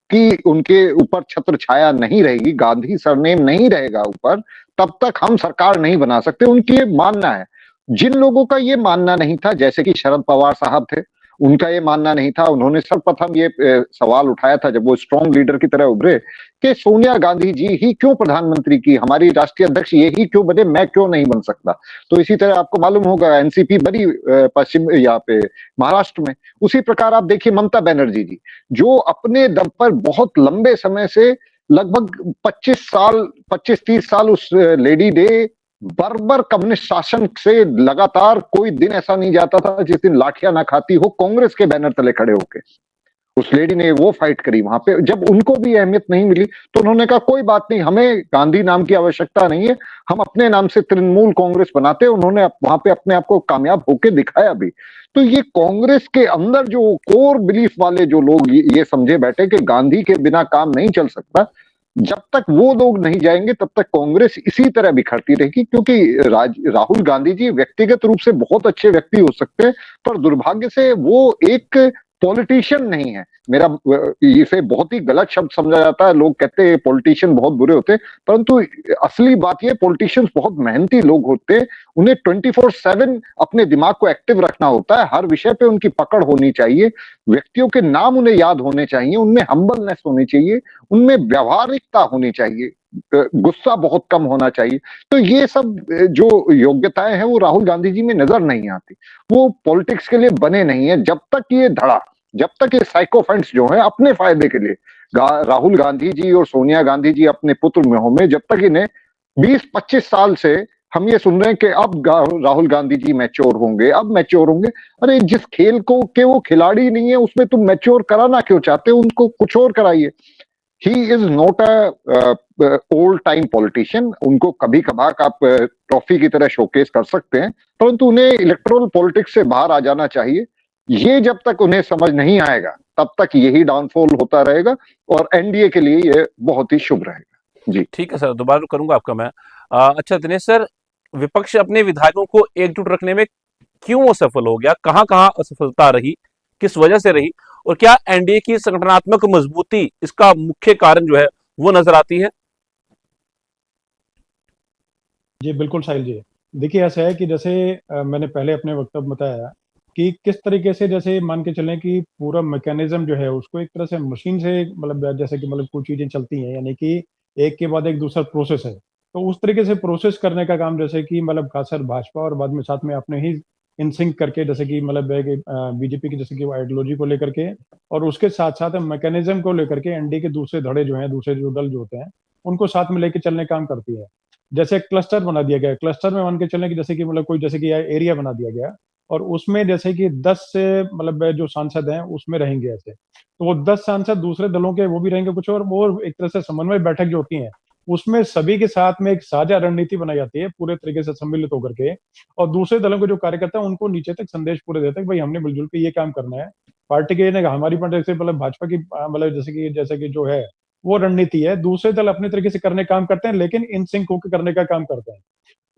B: की उनके ऊपर छत्र छाया नहीं रहेगी, गांधी सरनेम नहीं रहेगा ऊपर, तब तक हम सरकार नहीं बना सकते। उनकी ये मानना है। जिन लोगों का ये मानना नहीं था, जैसे कि शरद पवार साहब थे, उनका ये मानना नहीं था। उन्होंने सर्वप्रथम ये सवाल उठाया था जब वो स्ट्रॉन्ग लीडर की तरह उभरे कि सोनिया गांधी जी ही क्यों प्रधानमंत्री की, हमारी राष्ट्रीय अध्यक्ष ये ही क्यों बने, मैं क्यों नहीं बन सकता। तो इसी तरह आपको मालूम होगा एनसीपी बनी पश्चिम यहाँ पे महाराष्ट्र में। उसी प्रकार आप देखिए ममता बनर्जी जी, जो अपने दम पर बहुत लंबे समय से लगभग 25-30 साल उस लेडी ने बर्बर कम्युनिस्ट शासन से लगातार कोई दिन ऐसा नहीं जाता था जिस दिन लाठियां ना खाती हो कांग्रेस के बैनर तले खड़े होके। उस लेडी ने वो फाइट करी वहां पे। जब उनको भी अहमियत नहीं मिली तो उन्होंने कहा कोई बात नहीं, हमें गांधी नाम की आवश्यकता नहीं है, हम अपने नाम से तृणमूल कांग्रेस बनाते हैं। उन्होंने वहां पे अपने आप को कामयाब होके दिखाया भी। तो ये कांग्रेस के अंदर जो कोर बिलीफ वाले जो लोग ये समझे बैठे कि गांधी के बिना काम नहीं चल सकता, जब तक वो लोग नहीं जाएंगे तब तक कांग्रेस इसी तरह बिखरती रहेगी। क्योंकि राहुल गांधी जी व्यक्तिगत रूप से बहुत अच्छे व्यक्ति हो सकते हैं, पर दुर्भाग्य से वो एक पॉलिटिशियन नहीं है। मेरा इसे बहुत ही गलत शब्द समझा जाता है। लोग कहते हैं पॉलिटिशियन बहुत बुरे होते हैं, परंतु असली बात ये, पॉलिटिशियंस बहुत मेहनती लोग होते हैं। उन्हें 24/7 अपने दिमाग को एक्टिव रखना होता है, हर विषय पे उनकी पकड़ होनी चाहिए, व्यक्तियों के नाम उन्हें याद होने चाहिए, उनमें हम्बलनेस होनी चाहिए, उनमें व्यवहारिकता होनी चाहिए, गुस्सा बहुत कम होना चाहिए। तो ये सब जो योग्यताएं हैं वो राहुल गांधी जी में नजर नहीं आती। वो पॉलिटिक्स के लिए बने नहीं है। जब तक ये साइकोफेंट्स जो है अपने फायदे के लिए, राहुल गांधी जी और सोनिया गांधी जी अपने पुत्र मोह में, जब तक इन्हें 20-25 साल से हम ये सुन रहे हैं कि अब राहुल गांधी जी मैच्योर होंगे, अब मैच्योर होंगे। अरे जिस खेल को के वो खिलाड़ी नहीं है उसमें तुम मैच्योर कराना क्यों चाहते हो? उनको कुछ और कराइए। He is not a old time politician. उनको कभी कभार आप ट्रॉफी की तरह शोकेस कर सकते हैं, परंतु उन्हें इलेक्टोरल पॉलिटिक्स से बाहर आ जाना चाहिए। ये जब तक उन्हें समझ नहीं आएगा तब तक यही डाउनफॉल होता रहेगा, और एनडीए के लिए ये बहुत ही शुभ रहेगा। जी
A: ठीक है सर, दोबारा करूंगा आपका मैं। अच्छा दिनेश सर, विपक्ष अपने विधायकों को एकजुट रखने में क्यों असफल हो गया? कहां कहां असफलता रही, किस वजह से रही, और क्या एनडीए की संगठनात्मक मजबूती इसका मुख्य कारण जो है वो नजर आती है?
C: जी बिल्कुल साहिल जी। देखिए ऐसा है कि जैसे मैंने पहले अपने वक्तव्य में बताया कि किस तरीके से जैसे मान के चलें कि पूरा मैकेनिज्म जो है उसको एक तरह से मशीन से मतलब जैसे कि मतलब कुछ चीजें चलती हैं, यानी कि एक के बाद एक दूसरा प्रोसेस है। तो उस तरीके से प्रोसेस करने का काम जैसे कि मतलब खासकर भाजपा और बाद में साथ में अपने ही इन सिंक करके जैसे कि मतलब बीजेपी की जैसे कि आइडियोलॉजी को लेकर के और उसके साथ साथ मैकेनिज्म को लेकर के एनडीए के दूसरे धड़े जो हैं, दूसरे जो दल जो होते हैं, उनको साथ में लेके चलने का काम करती है। जैसे क्लस्टर बना दिया गया, क्लस्टर में मान के चलें कि जैसे कि मतलब कोई जैसे कि एरिया बना दिया गया और उसमें जैसे कि 10 से मतलब जो सांसद हैं उसमें रहेंगे ऐसे। तो वो 10 सांसद दूसरे दलों के वो भी रहेंगे कुछ, और वो एक तरह से समन्वय बैठक जो होती है उसमें सभी के साथ में एक साझा रणनीति बनाई जाती है पूरे तरीके से सम्मिलित होकर के, और दूसरे दलों के जो कार्यकर्ता हैं उनको नीचे तक संदेश पूरे देते हैं कि भाई हमने मिलजुल के ये काम करना है। पार्टी के ने हमारी पार्टी से मतलब भाजपा की मतलब जैसे कि जो है वो रणनीति है, दूसरे दल अपने तरीके से करने का काम करते हैं लेकिन इन सिंक होकर करने का काम करते हैं।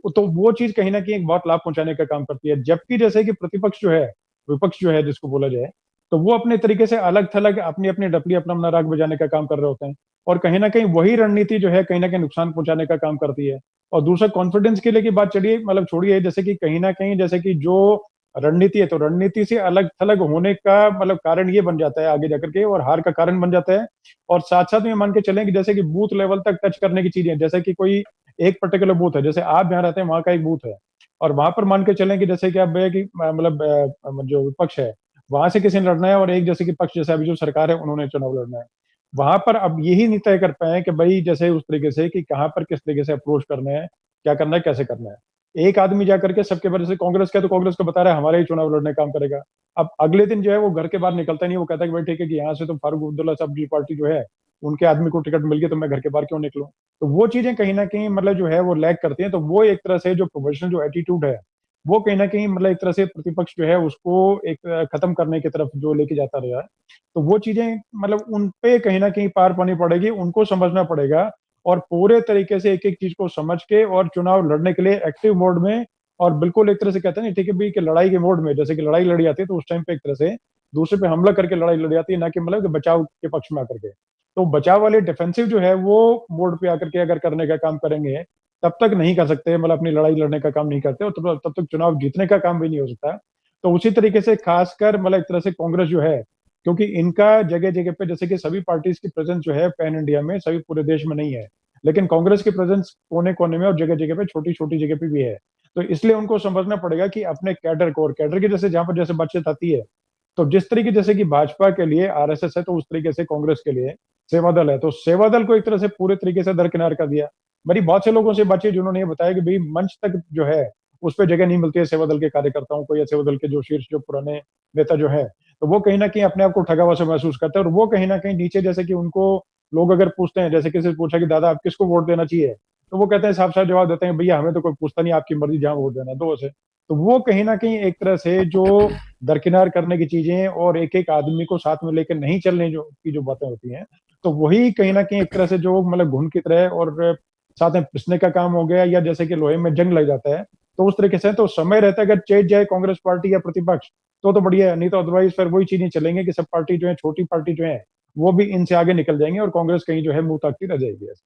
C: तो वो चीज कहीं ना कहीं एक बहुत लाभ पहुंचाने का काम करती है। जबकि जैसे कि प्रतिपक्ष जो है, विपक्ष जो है जिसको बोला जाए, तो वो अपने तरीके से अलग थलग अपनी अपनी डपली अपना अपना राग बजाने का काम कर रहे होते हैं, और कहीं ना कहीं वही रणनीति जो है कहीं ना कहीं नुकसान पहुंचाने का काम करती है। और दूसरा कॉन्फिडेंस के लिए की बात चलिए मतलब छोड़िए, जैसे कि कहीं ना कहीं जैसे कि जो रणनीति है तो रणनीति से अलग थलग होने का मतलब कारण ये बन जाता है आगे जाकर के, और हार का कारण बन जाता है। और साथ साथ में मान के चलें कि जैसे कि बूथ लेवल तक टच करने की चीजें, जैसे कि कोई एक पर्टिकुलर बूथ है, जैसे आप जहाँ रहते हैं वहां का एक बूथ है, और वहां पर मान के चलें कि जैसे कि अब कि मतलब जो विपक्ष है वहां से किसी ने लड़ना है, और एक जैसे कि पक्ष जैसे अभी जो सरकार है उन्होंने चुनाव लड़ना है, वहां पर अब यही नहीं तय कर पाए कि भाई जैसे उस तरीके से कि कहाँ पर किस तरीके से अप्रोच करना है, क्या करना है, कैसे करना है। एक आदमी जाकर के सबके बारे से कांग्रेस का तो कांग्रेस को बता रहा है हमारा ही चुनाव लड़ने का काम करेगा। अब अगले दिन जो है वो घर के बाहर निकलता नहीं, वो कहता है कि भाई ठीक है कि यहाँ से तो फारूक अब्दुल्ला साहब की पार्टी जो है उनके आदमी को टिकट मिल गई तो मैं घर के बाहर क्यों निकलूं। तो वो चीजें कहीं ना कहीं मतलब जो है वो लैग करती हैं। तो वो एक तरह से जो प्रोफेशनल जो एटीट्यूड है वो कहीं ना कहीं मतलब एक तरह से प्रतिपक्ष जो है उसको एक खत्म करने की तरफ जो लेके जाता रहा है। तो वो चीजें मतलब उन पे कहीं ना कहीं पार पानी पड़ेगी, उनको समझना पड़ेगा, और पूरे तरीके से एक एक चीज को समझ के और चुनाव लड़ने के लिए एक्टिव मोड में, और बिल्कुल एक तरह से कहते हैं ना ठीक है भाई कि लड़ाई के मोड में, जैसे कि लड़ाई लड़ी जाती है तो उस टाइम पे एक तरह से दूसरे पे हमला करके लड़ाई लड़ी जाती है, ना कि मतलब कि बचाव के पक्ष में आकर के। तो बचाव वाले डिफेंसिव जो है वो मोड पे आकर के अगर करने का काम करेंगे तब तक नहीं कर सकते, मतलब अपनी लड़ाई लड़ने का काम नहीं करते, और तब तक चुनाव जीतने का काम भी नहीं हो सकता। तो उसी तरीके से खासकर मतलब एक तरह से कांग्रेस जो है, क्योंकि इनका जगह जगह पे जैसे कि सभी पार्टीज की प्रेजेंस जो है पैन इंडिया में सभी पूरे देश में नहीं है, लेकिन कांग्रेस की प्रेजेंस कोने कोने में और जगह जगह पे छोटी छोटी जगह पे भी है। तो इसलिए उनको समझना पड़ेगा कि अपने कैडर को, और कैडर की जैसे जहां पर जैसे बातचीत आती है, तो जिस तरीके जैसे कि भाजपा के लिए आरएसएस है तो उस तरीके से कांग्रेस के लिए सेवा दल है, तो सेवा दल को एक तरह से पूरे तरीके से दरकिनार कर दिया। मेरी बहुत से लोगों से बातचीत जिन्होंने ये बताया कि भाई मंच तक जो है उस पर जगह नहीं मिलती है सेवा दल के कार्यकर्ताओं को, या सेवा दल के जो शीर्ष जो पुराने नेता जो है, तो वो कहीं ना कहीं अपने आप को ठगा हुआ से महसूस करते हैं, और वो कहीं ना कहीं नीचे जैसे कि उनको लोग अगर पूछते हैं, जैसे किसी से पूछा कि दादा आप किसको वोट देना चाहिए, तो वो कहते हैं साफ साफ जवाब देते हैं भैया हमें तो कोई पूछता नहीं, आपकी मर्जी जहां वोट देना दो से। तो वो कहीं ना कहीं एक तरह से जो दरकिनार करने की चीजें और एक एक आदमी को साथ में लेकर नहीं चलने जो की जो बातें होती हैं, तो वही कहीं ना कहीं एक तरह से जो मतलब घुन की तरह और साथ में पिसने का काम हो गया, या जैसे कि लोहे में जंग लग जाता है, तो उस तरीके से तो समय रहता है अगर चेत जाए कांग्रेस पार्टी या प्रतिपक्ष, तो बढ़िया है, नहीं तो अदरवाइज फिर वही चीजें चलेंगे कि सब पार्टी जो है, छोटी पार्टी जो है, वो भी इनसे आगे निकल जाएंगे और कांग्रेस कहीं जो है मुंह ताकती रह जाएगी ऐसे।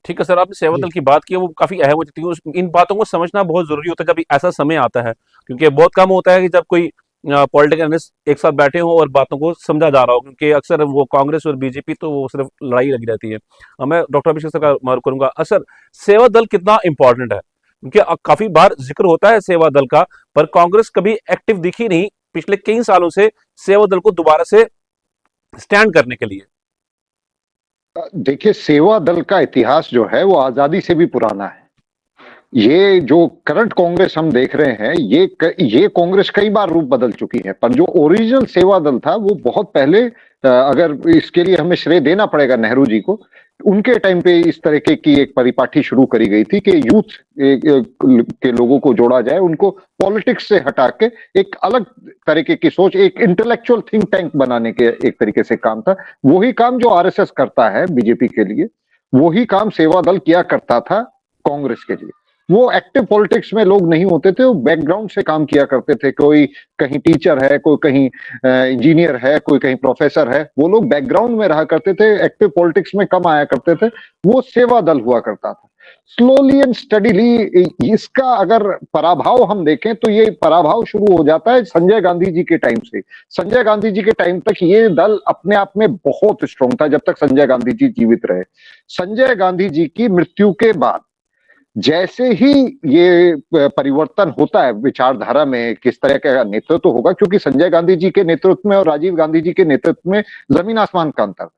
A: ठीक है सर, आपने सेवा
C: जी
A: दल की बात की है, वो काफी अहम हो जाती है। इन बातों को समझना बहुत जरूरी होता है जब ऐसा समय आता है, क्योंकि बहुत कम होता है कि जब कोई पॉलिटिकल एनालिस्ट एक साथ बैठे हो और बातों को समझा जा रहा हो, क्योंकि अक्सर वो कांग्रेस और बीजेपी तो वो सिर्फ लड़ाई लगी रहती है। मैं डॉक्टर अभिषेक सर का मार्क करूंगा, सर सेवा दल कितना इंपॉर्टेंट है, क्योंकि काफी बार जिक्र होता है सेवा दल का, पर कांग्रेस कभी एक्टिव दिखी नहीं पिछले कई सालों से सेवा दल को दोबारा से स्टैंड करने के लिए।
B: देखिए, सेवा दल का इतिहास जो है वो आजादी से भी पुराना है। ये जो करंट कांग्रेस हम देख रहे हैं, ये कांग्रेस कई बार रूप बदल चुकी है, पर जो ओरिजिनल सेवा दल था वो बहुत पहले, अगर इसके लिए हमें श्रेय देना पड़ेगा नेहरू जी को, उनके टाइम पे इस तरीके की एक परिपाठी शुरू करी गई थी कि यूथ के लोगों को जोड़ा जाए, उनको पॉलिटिक्स से हटा के एक अलग तरीके की सोच, एक इंटेलेक्चुअल थिंक टैंक बनाने के एक तरीके से काम था। वही काम जो आरएसएस करता है बीजेपी के लिए, वही काम सेवा दल किया करता था कांग्रेस के लिए। वो एक्टिव पॉलिटिक्स में लोग नहीं होते थे, वो बैकग्राउंड से काम किया करते थे। कोई कहीं टीचर है, कोई कहीं इंजीनियर है, कोई कहीं प्रोफेसर है, वो लोग बैकग्राउंड में रहा करते थे, एक्टिव पॉलिटिक्स में कम आया करते थे। वो सेवा दल हुआ करता था। स्लोली एंड स्टडीली इसका अगर पराभाव हम देखें तो ये पराभाव शुरू हो जाता है संजय गांधी जी के टाइम से। संजय गांधी जी के टाइम तक ये दल अपने आप में बहुत स्ट्रांग था, जब तक संजय गांधी जी जीवित रहे। संजय गांधी जी की मृत्यु के बाद जैसे ही ये परिवर्तन होता है विचारधारा में, किस तरह का नेतृत्व होगा, क्योंकि संजय गांधी जी के नेतृत्व में और राजीव गांधी जी के नेतृत्व में जमीन आसमान का अंतर था।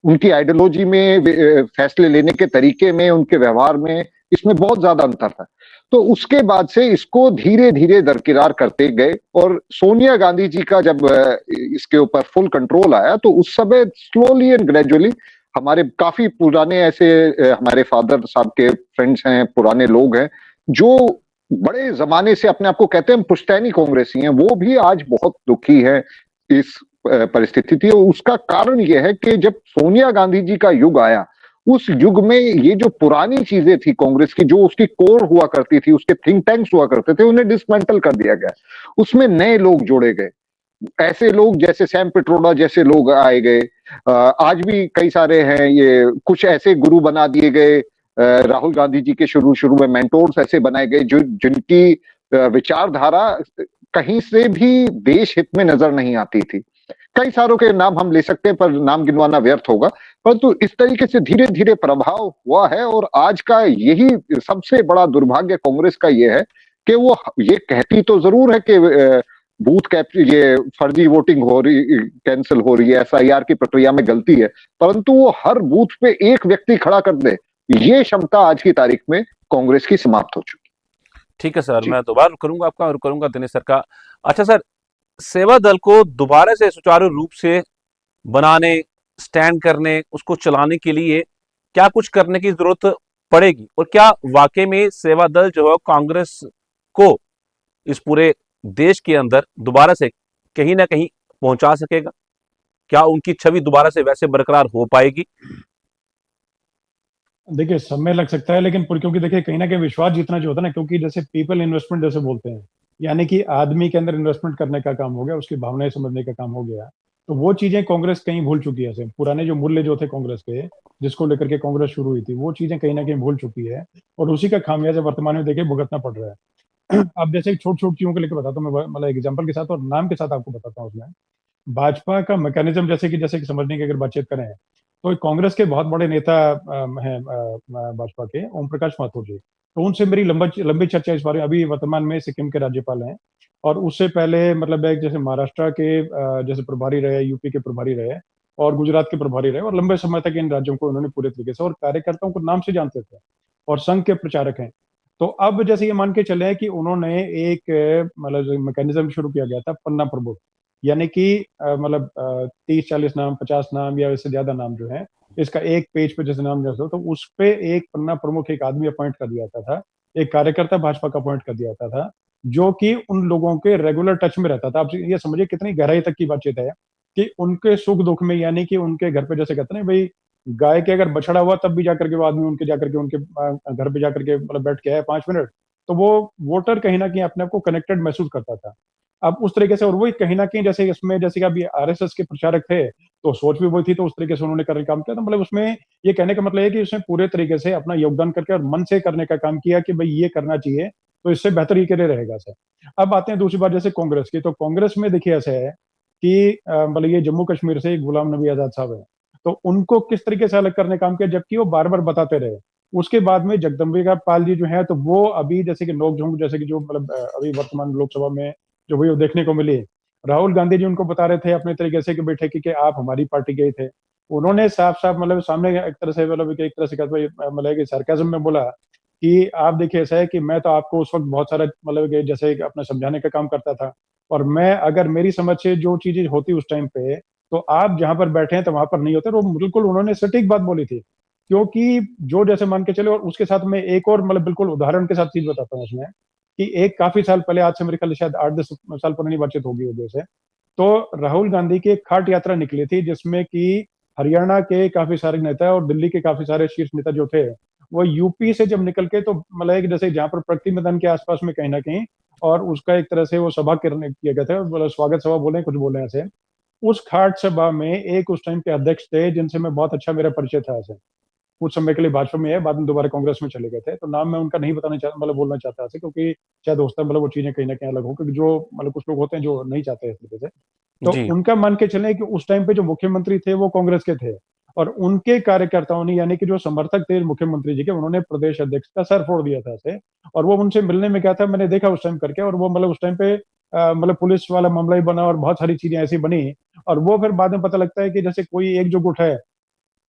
B: उनकी आइडियोलॉजी में, फैसले लेने के तरीके में, उनके व्यवहार में, इसमें बहुत ज्यादा अंतर था। तो उसके बाद से इसको धीरे धीरे दरकिरार करते गए, और सोनिया गांधी जी का जब इसके ऊपर फुल कंट्रोल आया तो उस समय स्लोली एंड ग्रेजुअली हमारे काफी पुराने ऐसे हमारे फादर साहब के फ्रेंड्स हैं, पुराने लोग हैं जो बड़े जमाने से अपने आप को कहते हैं पुश्तैनी कांग्रेसी हैं, वो भी आज बहुत दुखी है इस परिस्थिति थी। और उसका कारण यह है कि जब सोनिया गांधी जी का युग आया, उस युग में ये जो पुरानी चीजें थी कांग्रेस की, जो उसकी कोर हुआ करती थी, उसके थिंक टैंक्स हुआ करते थे, उन्हें डिसमेंटल कर दिया गया। उसमें नए लोग जोड़े गए, ऐसे लोग जैसे सैम पिट्रोडा जैसे लोग आए गए। आज भी कई सारे हैं, ये कुछ ऐसे गुरु बना दिए गए। राहुल गांधी जी के शुरू शुरू में मेंटोर्स ऐसे बनाए गए जो जिनकी विचारधारा कहीं से भी देश हित में नजर नहीं आती थी। कई सारों के नाम हम ले सकते हैं, पर नाम गिनवाना व्यर्थ होगा। परंतु इस तरीके से धीरे धीरे प्रभाव हुआ है, और आज का यही सबसे बड़ा दुर्भाग्य कांग्रेस का यह है कि वो ये कहती तो जरूर है कि बूथ कैप्चर, ये फर्जी वोटिंग हो रही, कैंसिल हो रही है, एसआईआर की प्रक्रिया में गलती है, परंतु वो हर बूथ पे एक व्यक्ति खड़ा कर दे, ये क्षमता आज की तारीख में कांग्रेस की समाप्त हो चुकी।
A: ठीक है सर,
B: जी।
A: मैं दोबारा करूंगा आपका और करूंगा दिनेश सर का। अच्छा सर, सेवा दल को दोबारा से सुचारू रूप से बनाने, स्टैंड करने, उसको चलाने के लिए क्या कुछ करने की जरूरत पड़ेगी, और क्या वाकई में सेवा दल जो है कांग्रेस को इस पूरे देश के अंदर दोबारा से कहीं ना कहीं पहुंचा सकेगा? क्या उनकी छवि दोबारा से वैसे बरकरार हो पाएगी?
C: देखिए, समय लग सकता है, लेकिन क्योंकि देखिए कहीं ना कहीं विश्वास जीतना जो होता है ना, क्योंकि जैसे पीपल इन्वेस्टमेंट जैसे बोलते हैं, यानी कि आदमी के अंदर इन्वेस्टमेंट करने का काम हो गया, उसकी भावनाएं समझने का काम हो गया। तो वो चीजें कांग्रेस कहीं भूल चुकी है। पुराने जो मूल्य जो थे कांग्रेस के, जिसको लेकर के कांग्रेस शुरू हुई थी, वो चीजें कहीं ना कहीं भूल चुकी है, और उसी का खामियाजा वर्तमान में देखिए भुगतना पड़ रहा है। अब जैसे छोटी छोटी चीजों को लेकर बताता हूँ मैं, मतलब एग्जाम्पल के साथ और नाम के साथ आपको बताता हूँ उसमें। भाजपा का मैकेनिज्म जैसे कि समझने की अगर बातचीत करें, तो कांग्रेस के बहुत बड़े नेता हैं भाजपा के, ओम प्रकाश माथुर जी। तो उनसे मेरी लंबी चर्चा इस बारे में। अभी वर्तमान में सिक्किम के राज्यपाल हैं, और उससे पहले मतलब एक जैसे महाराष्ट्र के जैसे प्रभारी रहे, यूपी के प्रभारी रहे, और गुजरात के प्रभारी रहे, और लंबे समय तक इन राज्यों को उन्होंने पूरे तरीके से और कार्यकर्ताओं को नाम से जानते थे, और संघ के प्रचारक हैं। तो अब जैसे ये मान के चले कि उन्होंने एक मतलब मैकेनिज्म शुरू किया गया था, पन्ना प्रमुख, यानी कि मतलब 30-40 नाम, 50 नाम या इससे ज्यादा नाम जो है, इसका एक पेज पे जैसे नाम जैसे हो, तो उस पे एक पन्ना प्रमुख एक आदमी अपॉइंट कर दिया जाता था, एक कार्यकर्ता भाजपा का अपॉइंट कर दिया जाता था, जो कि उन लोगों के रेगुलर टच में रहता था। आप ये समझिए कितनी गहराई तक की बातचीत है, कि उनके सुख दुख में, यानी कि उनके घर पे जैसे कहते हैं ना भाई, गाय के अगर बछड़ा हुआ तब भी जाकर के वो आदमी उनके जाकर के उनके घर पे जाकर के मतलब बैठ के आया 5 मिनट, तो वो वोटर कहीं ना कहीं अपने आप को कनेक्टेड महसूस करता था। अब उस तरीके से, और वही कहीं ना कहीं जैसे इसमें जैसे कि अभी आरएसएस के प्रचारक थे तो सोच भी वही थी, तो उस तरीके से उन्होंने करने का काम किया। तो मतलब उसमें ये कहने का मतलब है कि उसने पूरे तरीके से अपना योगदान करके और मन से करने का काम किया कि भाई ये करना चाहिए, तो इससे बेहतर ये करे रहेगा सर। अब आते हैं दूसरी बात जैसे कांग्रेस की, तो कांग्रेस में देखिए ऐसा है कि मतलब ये जम्मू कश्मीर से गुलाम नबी आजाद साहब है, तो उनको किस तरीके से अलग करने का काम किया, जबकि वो बार बार बताते रहे। उसके बाद में जगदम्बिका पाल जी जो है, तो वो अभी जैसे कि नोक-झोंक जैसे कि जो मतलब अभी वर्तमान लोकसभा में जो हुई वो देखने को मिली। राहुल गांधी जी उनको बता रहे थे अपने तरीके से कि बेटे कि आप हमारी पार्टी के ही थे। उन्होंने साफ-साफ मतलब सामने एक तरह से मतलब एक तरह से कहते हैं मतलब कि सार्काज़्म में बोला कि आप देखिए ऐसा है कि मैं तो आपको उस वक़्त बहुत सारा मतलब कि जैसे अपना समझाने का काम करता था, और मैं अगर मेरी समझ से जो चीज़ें होती उस टाइम पे, तो आप जहाँ पर बैठे हैं तो वहाँ पर नहीं होते। और वो बिल्कुल उन्होंने सटीक बात बोली थी। क्योंकि जो जैसे मान के चले, और उसके साथ में एक और मतलब बिल्कुल उदाहरण के साथ चीज़ बताता हूँ उसमें, कि एक काफ़ी साल पहले, आज से मेरे ख्याल से शायद 8-10 साल पुरानी बातचीत होगी वो जैसे, तो राहुल गांधी की एक खाट यात्रा निकली थी जिसमें कि हरियाणा के काफ़ी सारे नेता और दिल्ली के काफ़ी सारे शीर्ष नेता जो थे, वो यूपी से जब निकल के, तो मतलब है कि जैसे जहाँ पर प्रगति मैदान के आस-पास में कहीं न कहीं, और उसका एक तरह से वो सभा करने किया गया था, मतलब स्वागत सभा बोलें, कुछ बोलें ऐसे। उस खाट सभा में एक उस टाइम के अध्यक्ष थे जिनसे मैं बहुत अच्छा मेरा परिचय था ऐसे। कुछ समय के लिए भाजपा में है, बाद में दोबारा कांग्रेस में चले गए थे। तो नाम मैं उनका नहीं बताना चाह मतलब बोलना चाहता ऐसे, क्योंकि शायद हो सकता है मतलब वो चीज़ें कहीं न कहीं अलग हो, क्योंकि जो मतलब कुछ लोग होते हैं जो नहीं चाहते इस तरीके से। तो
A: जी।
C: उनका मान के चलें कि उस टाइम पे जो मुख्यमंत्री थे वो कांग्रेस के थे, और उनके कार्यकर्ताओं ने, यानी कि जो समर्थक थे मुख्यमंत्री जी के, उन्होंने प्रदेश अध्यक्ष का सर फोड़ दिया था ऐसे। और वो उनसे मिलने में गया था, मैंने देखा उस टाइम करके, और वो मतलब उस टाइम पे मतलब पुलिस वाला मामला ही बना और बहुत सारी चीज़ें ऐसी बनी। और वो फिर बाद में पता लगता है कि जैसे कोई एक जो गुट है,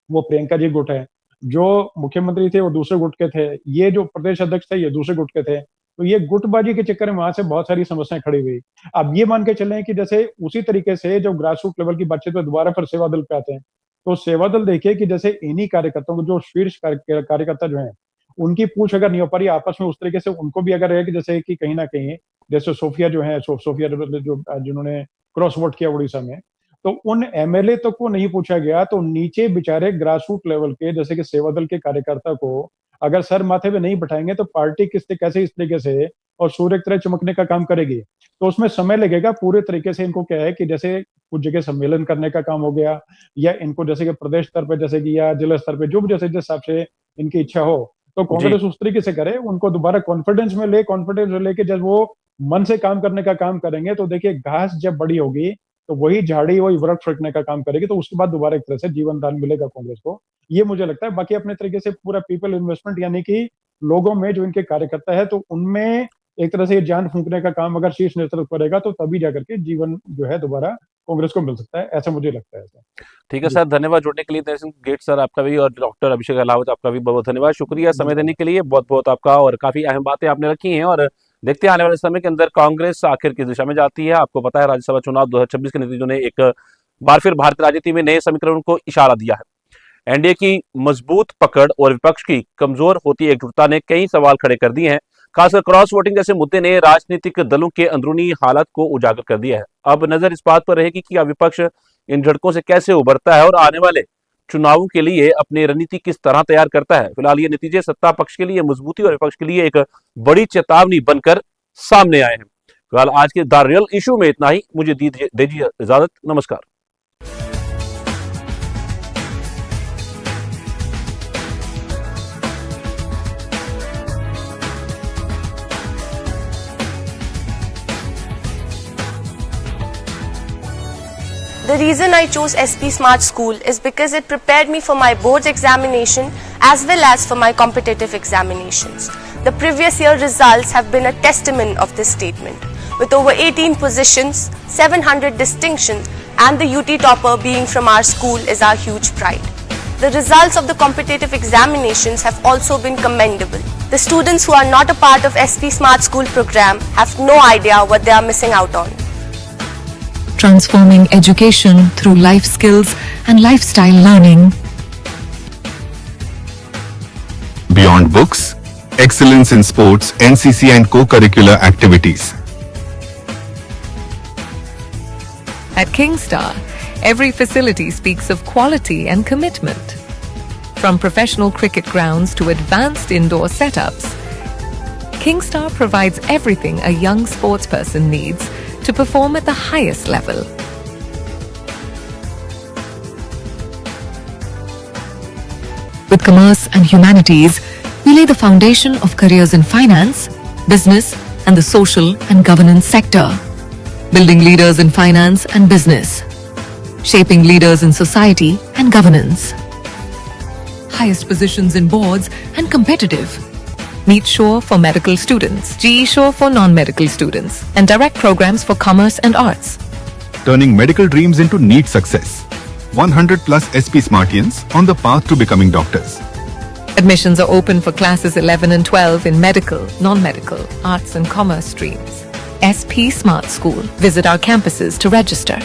C: वो प्रियंका जी गुट है। जो मुख्यमंत्री थे वो दूसरे गुट के थे। ये जो प्रदेश अध्यक्ष थे ये दूसरे गुट के थे। तो ये गुटबाजी के चक्कर में वहाँ से बहुत सारी समस्याएँ खड़ी हुई। अब ये मान के चलें कि जैसे उसी तरीके से जो ग्रास रूट लेवल की बातचीत में दोबारा फिर सेवा दल पे आते हैं। तो सेवा दल देखिए कि जैसे इन्हीं कार्यकर्ताओं को, जो शीर्ष कार्यकर्ता जो हैं, उनकी पूछ अगर नहीं हो पा रही आपस में, उस तरीके से उनको भी अगर है कि जैसे कि कहीं न कहीं जैसे सोफिया जो है, सोफिया जो जिन्होंने क्रॉस वोट किया उड़ीसा में, तो उन एमएलए तक को नहीं पूछा गया, तो नीचे बेचारे ग्रास रूट लेवल के जैसे कि सेवा दल के कार्यकर्ता को अगर सर माथे पे नहीं बिठाएँगे तो पार्टी कैसे इस तरीके से और सूर्य की तरह चमकने का काम करेगी। तो उसमें समय लगेगा पूरे तरीके से। इनको क्या है कि जैसे कुछ जगह सम्मेलन करने का काम हो गया, या इनको जैसे कि प्रदेश स्तर पे जैसे कि या जिला स्तर पे जो भी जैसे जिस हिसाब से इनकी इच्छा हो, तो
A: जी।
C: कांग्रेस उस तरीके से करे, उनको दोबारा कॉन्फिडेंस में लेके जब वो मन से काम करने का काम करेंगे, तो देखिए घास जब बड़ी होगी तो वही झाड़ी वही वृक्ष फेंकने का काम करेगी, तो उसके बाद दोबारा एक तरह से जीवन दान मिलेगा कांग्रेस को। ये मुझे लगता है। बाकी अपने तरीके से पूरा पीपल इन्वेस्टमेंट, यानी कि लोगों में जो इनके कार्यकर्ता है, तो उनमें एक तरह से ये जान फूँकने का काम अगर शीर्ष नेतृत्व करेगा, तो तभी जाकर के जीवन जो है दोबारा कांग्रेस को मिल सकता है, ऐसा मुझे लगता है सर।
A: ठीक है
C: जी,
A: सर, धन्यवाद जुड़ने के लिए। दर्शन गेट सर आपका भी, और डॉक्टर अभिषेक अलावत आपका भी बहुत बहुत धन्यवाद, शुक्रिया समय
C: धन्यवाद।
A: देने के लिए, बहुत बहुत आपका। और काफी अहम बातें आपने रखी हैं, और देखते हैं आने वाले समय के अंदर कांग्रेस आखिर किस दिशा में जाती है। आपको पता है राज्यसभा चुनाव 2026 के नतीजों ने एक बार फिर भारतीय राजनीति में नए समीकरण को इशारा दिया है। एनडीए की मजबूत पकड़ और विपक्ष की कमजोर होती एकजुटता ने कई सवाल खड़े कर दिए हैं। खासकर क्रॉस वोटिंग जैसे मुद्दे ने राजनीतिक दलों के अंदरूनी हालात को उजागर कर दिया है। अब नजर इस बात पर रहेगी कि विपक्ष इन झटकों से कैसे उभरता है और आने वाले चुनावों के लिए अपनी रणनीति किस तरह तैयार करता है। फिलहाल ये नतीजे सत्ता पक्ष के लिए मजबूती और विपक्ष के लिए एक बड़ी चेतावनी बनकर सामने आए हैं। फिलहाल आज के द रियल इशू में इतना ही। मुझे दीजिए इजाजत। नमस्कार।
D: The reason I chose SP Smart School is because it prepared me for my boards examination as well as for my competitive examinations. The previous year results have been a testament of this statement. With over 18 positions, 700 distinctions and the UT topper being from our school is our huge pride. The results of the competitive examinations have also been commendable. The students who are not a part of SP Smart School program have no idea what they are missing out on.
E: Transforming education through life skills and lifestyle learning.
F: Beyond books, excellence in sports, NCC and co-curricular activities.
E: At Kingstar, every facility speaks of quality and commitment. From professional cricket grounds to advanced indoor setups, Kingstar provides everything a young sportsperson needs to perform at the highest level. With commerce and humanities, we lay the foundation of careers in finance, business, and the social and governance sector, building leaders in finance and business, shaping leaders in society and governance. Highest positions in boards and competitive. NEET Sure for medical students, GE Sure for non-medical students, and direct programs for commerce and arts.
F: Turning medical dreams into NEET success. 100 plus SP Smartians on the path to becoming doctors.
E: Admissions are open for classes 11 and 12 in medical, non-medical, arts and commerce streams. SP Smart School. Visit our campuses to register.